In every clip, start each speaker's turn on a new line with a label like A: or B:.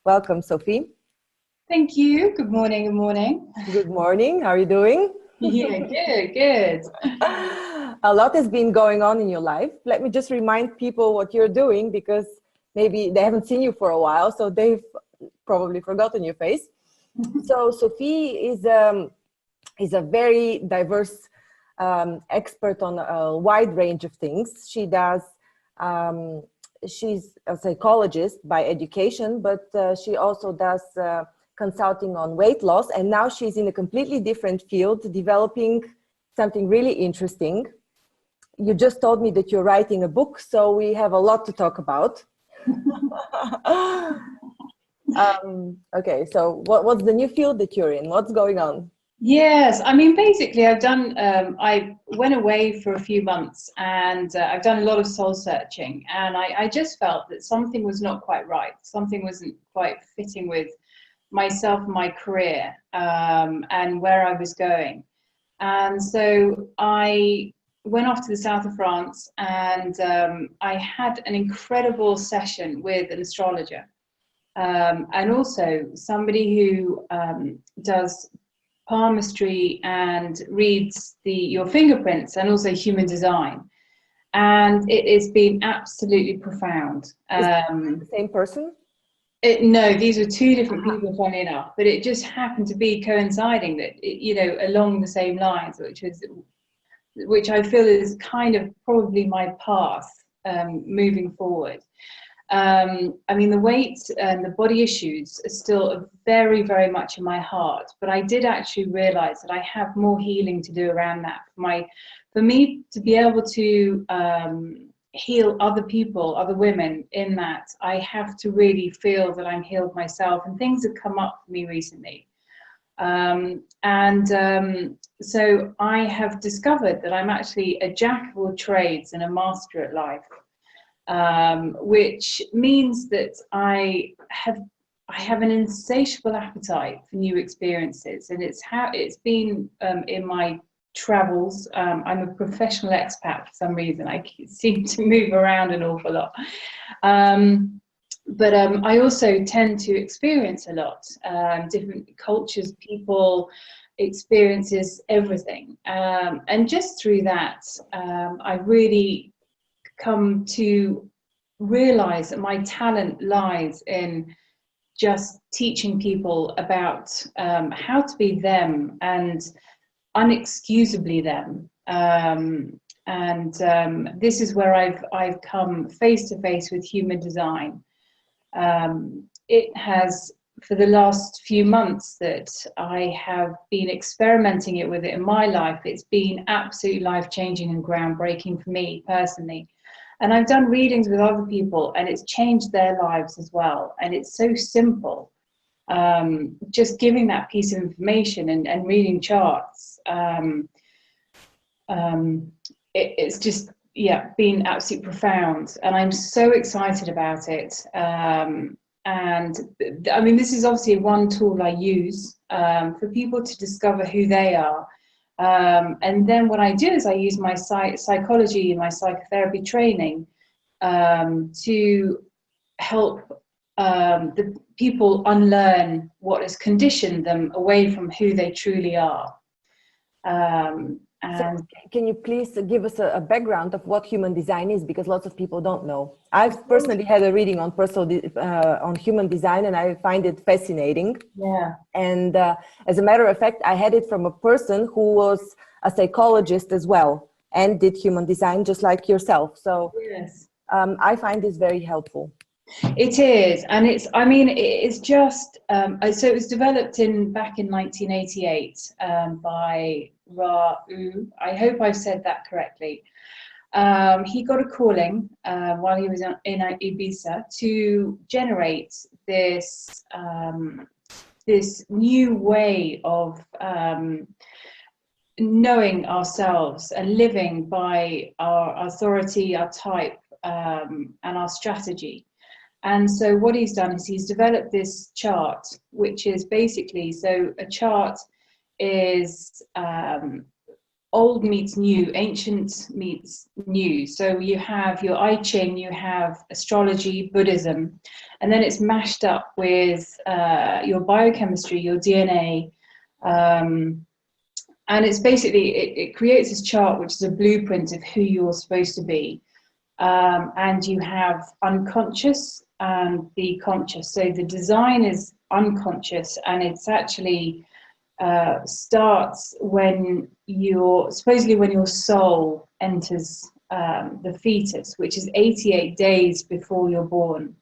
A: Welcome, Sophie.
B: Thank you. Good morning. Good morning.
A: Good morning. How are you doing?
B: Yeah, good.
A: A lot has been going on in your life. Let me just remind people what you're doing, because maybe they haven't seen you for a while, so they've probably forgotten your face. So Sophie is a very diverse expert on a wide range of things. She's a psychologist by education, but she also does consulting on weight loss. And now she's in a completely different field, developing something really interesting. You just told me that you're writing a book, so we have a lot to talk about. Okay, so what's the new field that you're in? What's going on?
B: Yes, basically, I went away for a few months and I've done a lot of soul searching, and I just felt that something was not quite right. Something wasn't quite fitting with myself, my career, and where I was going. And so I went off to the south of France, and I had an incredible session with an astrologer, and also somebody who does palmistry and reads your fingerprints, and also human design. And it has been absolutely profound.
A: Is the same person?
B: No, these are two different people, funny enough, but it just happened to be coinciding that, along the same lines, which I feel is kind of probably my path moving forward. The weight and the body issues are still very, very much in my heart, but I did actually realize that I have more healing to do around that. For me to be able to heal other people, other women in that, I have to really feel that I'm healed myself, and things have come up for me recently. So I have discovered that I'm actually a jack of all trades and a master at life. Which means that I have an insatiable appetite for new experiences, and it's been in my travels. I'm a professional expat for some reason. I seem to move around an awful lot, but I also tend to experience a lot, different cultures, people, experiences, everything, and just through that, I really come to realize that my talent lies in just teaching people about how to be them, and unexcusably them. This is where I've come face to face with human design. It has, for the last few months that I have been experimenting with it in my life, it's been absolutely life-changing and groundbreaking for me personally. And I've done readings with other people, and it's changed their lives as well. And it's so simple. Just giving that piece of information and reading charts. It's just, been absolutely profound. And I'm so excited about it. This is obviously one tool I use for people to discover who they are. And then what I do is I use my psychology and my psychotherapy training to help the people unlearn what has conditioned them away from who they truly are.
A: So can you please give us a background of what human design is, because lots of people don't know. I've personally had a reading on human design, and I find it fascinating.
B: Yeah.
A: And as a matter of fact, I had it from a person who was a psychologist as well and did human design just like yourself. So
B: yes.
A: I find this very helpful.
B: It is, and it's just so it was developed back in 1988 by Ra-U. I hope I've said that correctly. He got a calling while he was in Ibiza to generate this new way of knowing ourselves and living by our authority, our type, and our strategy. And so what he's done is he's developed this chart, which is basically, so a chart is old meets new, ancient meets new. So you have your I Ching, you have astrology, Buddhism, and then it's mashed up with your biochemistry, your DNA, and it's basically, it creates this chart, which is a blueprint of who you're supposed to be. And you have unconscious and the conscious. So the design is unconscious, and it's actually starts when supposedly when your soul enters the fetus, which is 88 days before you're born.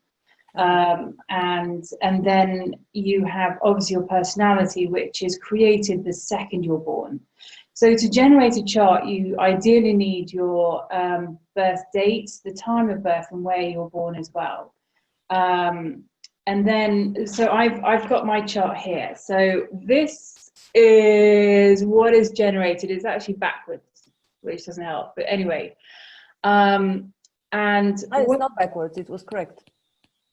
B: And then you have obviously your personality, which is created the second you're born. So to generate a chart, you ideally need your birth date, the time of birth, and where you're born as well. And then, so I've got my chart here. So this is what is generated. It's actually backwards, which doesn't help. But anyway, and
A: it's not backwards. It was correct.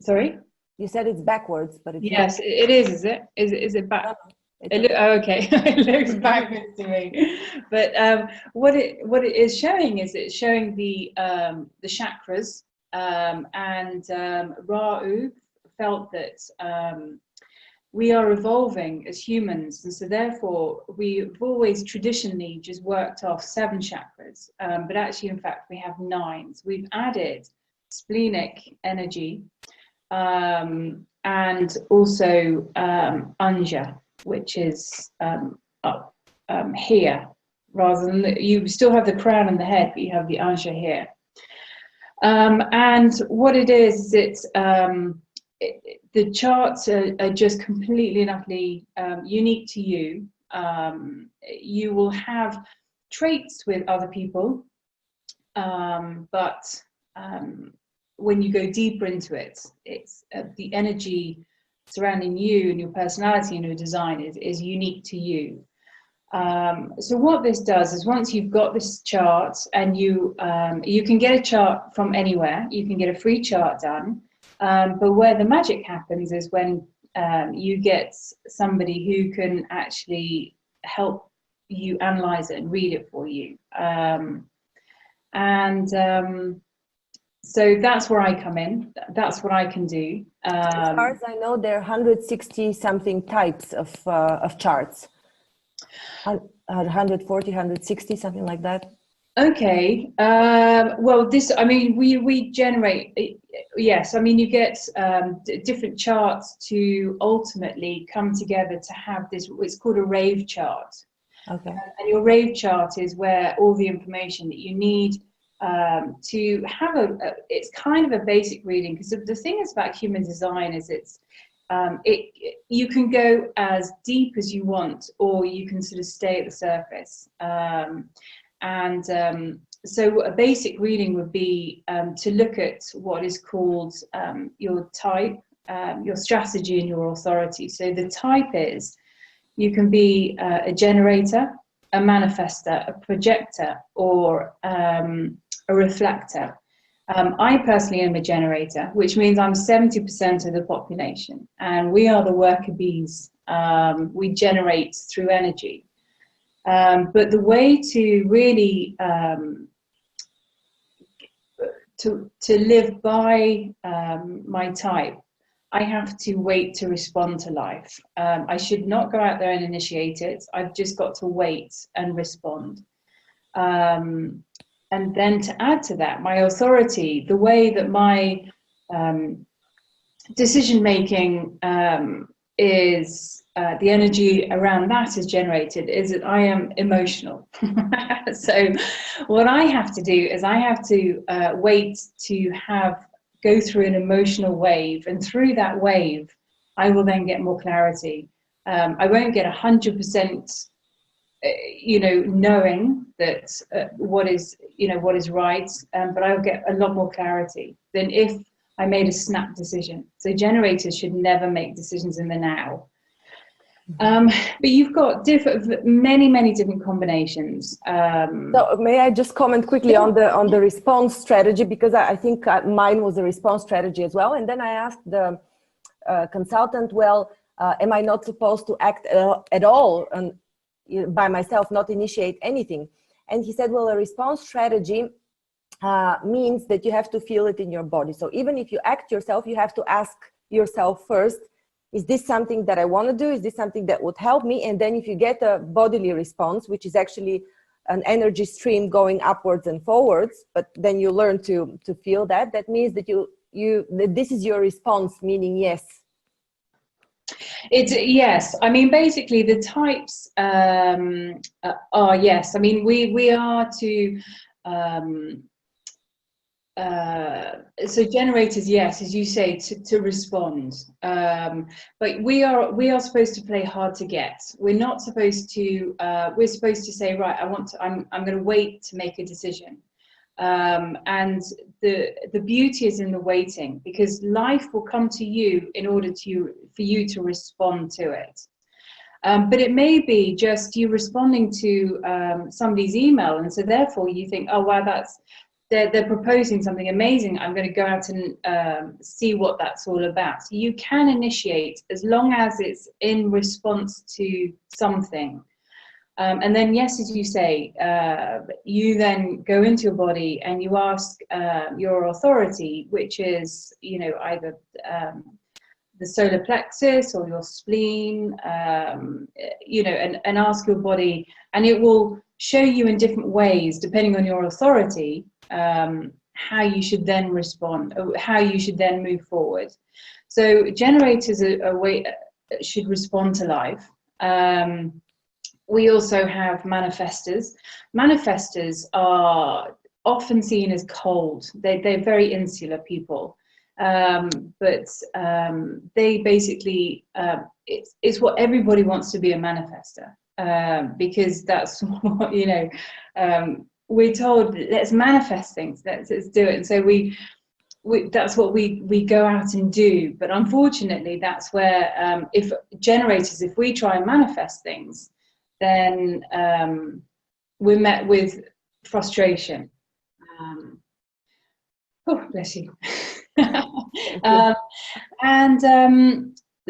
B: Sorry?
A: You said it's backwards, but it's
B: yes,
A: not.
B: It is. Is it? Is it back? Okay, it looks backwards to me. But what it is showing is it's showing the chakras, and Ra'u felt that we are evolving as humans, and so therefore we've always traditionally just worked off 7 chakras, but actually in fact we have 9. So we've added splenic energy, and also Anja, which is up here, rather than you still have the crown and the head, but you have the Anja here. And what it is, it's the charts are just completely and utterly unique to you. You will have traits with other people, but when you go deeper into it, it's the energy surrounding you and your personality and your design is unique to you. So what this does is, once you've got this chart, and you can get a chart from anywhere, you can get a free chart done, but where the magic happens is when you get somebody who can actually help you analyze it and read it for you. So that's where I come in. That's what I can do.
A: As far as I know, there are 160 something types of charts. 140, 160, something like that.
B: Okay. Well, this, I mean, we generate, yes, I mean, you get different charts to ultimately come together to have this, it's called a rave chart.
A: Okay.
B: And your rave chart is where all the information that you need to have it's kind of a basic reading, because the thing is about human design is you can go as deep as you want, or you can sort of stay at the surface. So a basic reading would be to look at what is called your type, your strategy, and your authority. So the type is, you can be a generator, a manifester, a projector, or a reflector. I personally am a generator, which means I'm 70% of the population, and we are the worker bees. We generate through energy. But the way to really to live by my type, I have to wait to respond to life. I should not go out there and initiate it. I've just got to wait and respond. And then to add to that, my authority, the way that my decision-making is, the energy around that is generated, is that I am emotional. So what I have to do is I have to wait to go through an emotional wave, and through that wave, I will then get more clarity. I won't get 100%, knowing that what is right, but I'll get a lot more clarity than if I made a snap decision. So generators should never make decisions in the now. But you've got many different combinations.
A: So may I just comment quickly on the response strategy, because I think mine was a response strategy as well. And then I asked the consultant, well, am I not supposed to act at all by myself, not initiate anything? And he said, well, a response strategy means that you have to feel it in your body. So even if you act yourself, you have to ask yourself first, is this something that I want to do? Is this something that would help me? And then if you get a bodily response, which is actually an energy stream going upwards and forwards, but then you learn to feel that, that means that that this is your response, meaning yes.
B: It's yes. I mean, basically the types are yes. I mean, we are to so generators, yes, as you say, to respond. But we are supposed to play hard to get. We're not supposed to. We're supposed to say, right, I'm going to wait to make a decision. And the beauty is in the waiting, because life will come to you in order for you to respond to it. But it may be just you responding to somebody's email, and so therefore you think, oh wow, they're proposing something amazing. I'm going to go out and see what that's all about. So you can initiate as long as it's in response to something. And then, yes, as you say, you then go into your body and you ask your authority, which is, either the solar plexus or your spleen, and ask your body, and it will show you in different ways, depending on your authority, how you should then respond, or how you should then move forward. So generators should respond to life. We also have manifestors. Manifestors are often seen as cold. They're very insular people. But they basically, it's what everybody wants to be, a manifester, because that's what, we're told, let's manifest things, let's do it. And so we that's what we go out and do. But unfortunately, that's where, if we try and manifest things, then we're met with frustration. Oh, bless you.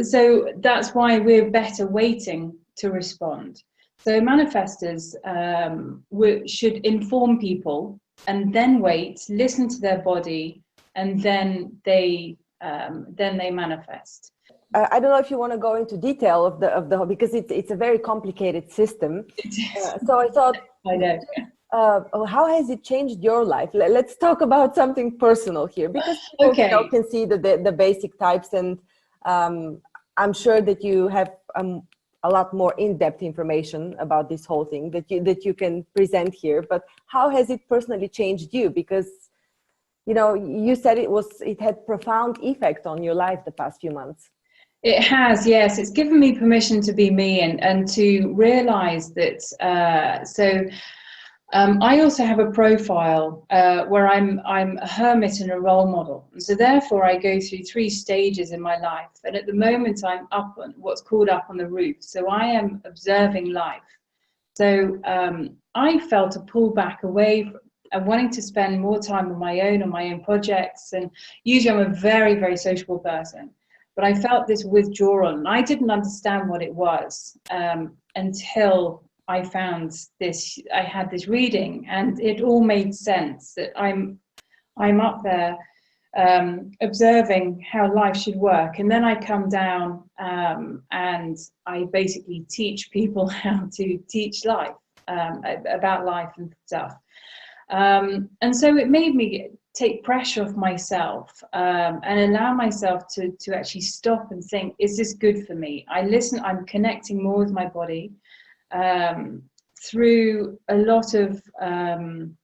B: So that's why we're better waiting to respond. So manifestors should inform people and then wait, listen to their body, and then they manifest.
A: I don't know if you want to go into detail of the because it's a very complicated system. So I thought,
B: I know.
A: How has it changed your life? Let's talk about something personal here, because people can see the basic types, and I'm sure that you have a lot more in-depth information about this whole thing that you can present here. But how has it personally changed you? Because you said it had profound effect on your life the past few months.
B: It has, yes. It's given me permission to be me and to realize that. I also have a profile where I'm a hermit and a role model. And so therefore I go through 3 stages in my life. And at the moment I'm up on what's called up on the roof. So I am observing life. So I felt a pull back away and wanting to spend more time on my own projects. And usually I'm a very, very sociable person. But I felt this withdrawal, and I didn't understand what it was until I found this. I had this reading, and it all made sense. That I'm up there observing how life should work, and then I come down and I basically teach people how to teach life, about life and stuff. And so it made me take pressure off myself and allow myself to actually stop and think, is this good for me? I'm connecting more with my body through a lot of, I'm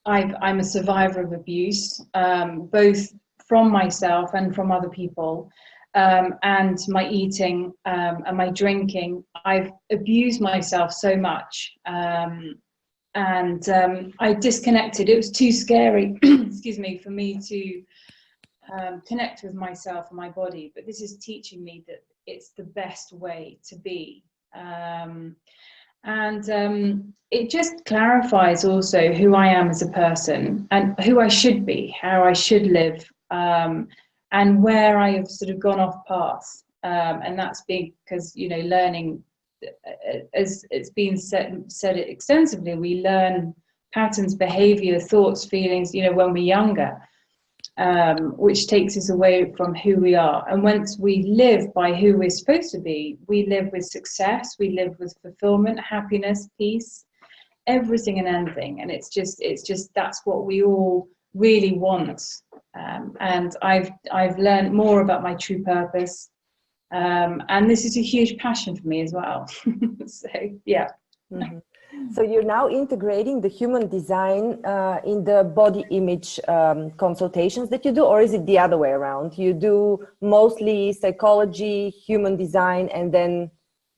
B: a survivor of abuse, both from myself and from other people, and my eating and my drinking. I've abused myself so much. And I disconnected. It was too scary, excuse me, for me to connect with myself and my body. But this is teaching me that it's the best way to be. It just clarifies also who I am as a person and who I should be, how I should live, and where I have sort of gone off path. And that's big because, learning as it's been said extensively, we learn patterns, behavior, thoughts, feelings, when we're younger, which takes us away from who we are. And once we live by who we're supposed to be, we live with success, we live with fulfillment, happiness, peace, everything and anything. And it's just that's what we all really want. And I've learned more about my true purpose. And this is a huge passion for me as well. So, yeah.
A: Mm-hmm. So you're now integrating the human design in the body image consultations that you do, or is it the other way around? You do mostly psychology, human design, and then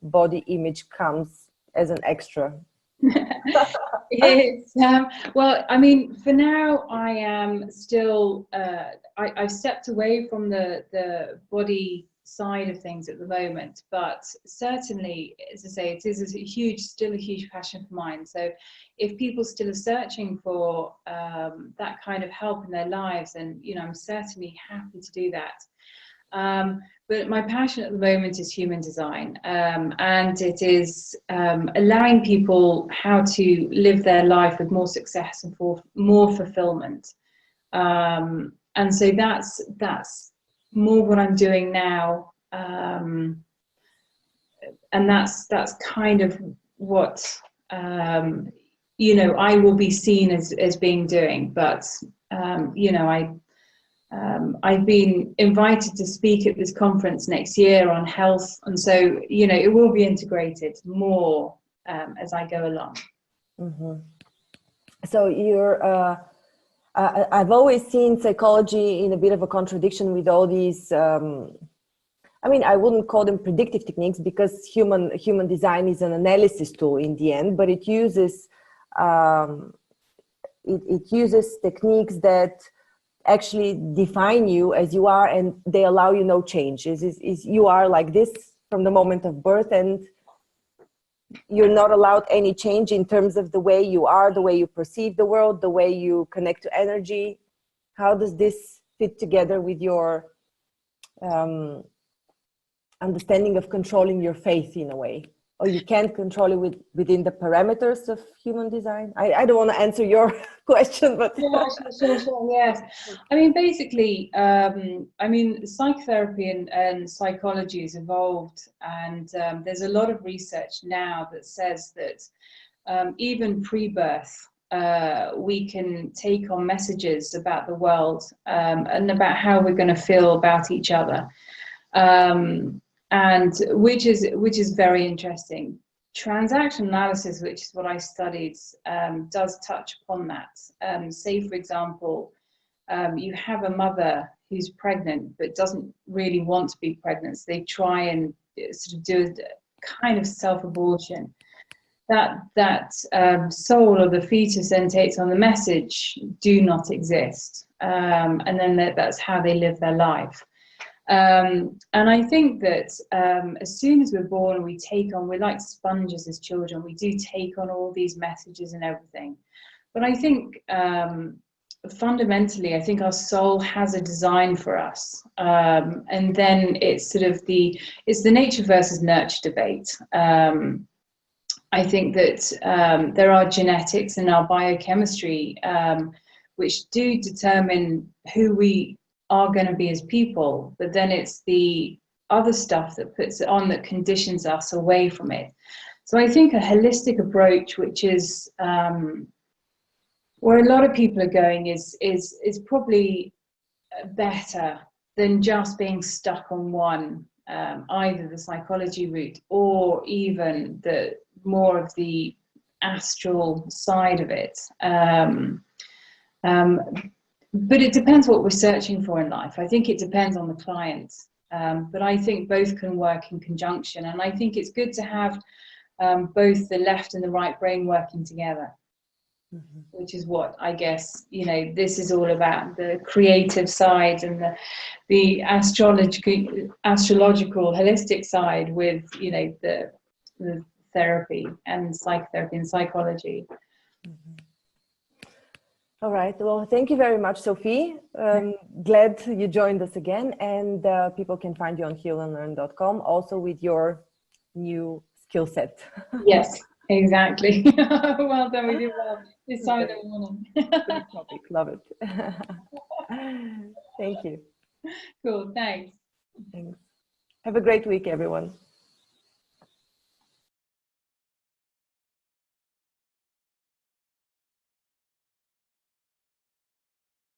A: body image comes as an extra?
B: It's well, I mean, for now I am still I've stepped away from the body side of things at the moment, but certainly, as I say, it is still a huge passion for mine. So if people still are searching for that kind of help in their lives, and I'm certainly happy to do that. But my passion at the moment is human design, and it is allowing people how to live their life with more success and for more fulfillment. And so that's more what I'm doing now, and that's kind of what I will be seen as being doing. But I've been invited to speak at this conference next year on health, and so it will be integrated more as I go along.
A: Mm-hmm. So you're I've always seen psychology in a bit of a contradiction with all these I wouldn't call them predictive techniques, because human design is an analysis tool in the end, but it uses it uses techniques that actually define you as you are, and they allow you no changes. Is you are like this from the moment of birth, and you're not allowed any change in terms of the way you are, the way you perceive the world, the way you connect to energy. How does this fit together with your understanding of controlling your faith in a way? Or you can't control it within the parameters of human design? I don't want to answer your question, but...
B: Yeah, sure, yes. I mean, basically, psychotherapy and psychology has evolved, and there's a lot of research now that says that even pre-birth, we can take on messages about the world and about how we're going to feel about each other. And which is very interesting. Transaction analysis, which is what I studied, does touch upon that. Say, for example, you have a mother who's pregnant but doesn't really want to be pregnant, so they try and sort of do a kind of self-abortion. That soul of the fetus then takes on the message, do not exist, and then that's how they live their life. And I think that as soon as we're born, we're like sponges as children. We do take on all these messages and everything. But I think fundamentally, I think our soul has a design for us. And then it's sort of the nature versus nurture debate. I think that there are genetics in our biochemistry which do determine who we are going to be as people, but then it's the other stuff that puts it on that conditions us away from it. So I think a holistic approach, which is where a lot of people are going, is probably better than just being stuck on one, either the psychology route or even the more of the astral side of it. But it depends what we're searching for in life. I think it depends on the client. But I think both can work in conjunction. And I think it's good to have both the left and the right brain working together, which is what I guess, this is all about, the creative side and the astrological holistic side with, the therapy and psychotherapy and psychology.
A: All right. Well, thank you very much, Sophie. Glad you joined us again. And people can find you on healnlearn.com, also with your new skill set.
B: Yes, exactly. Well done, we did well this time of the morning.
A: Great topic, love it. Thank you.
B: Cool, thanks.
A: Thanks. Have a great week, everyone.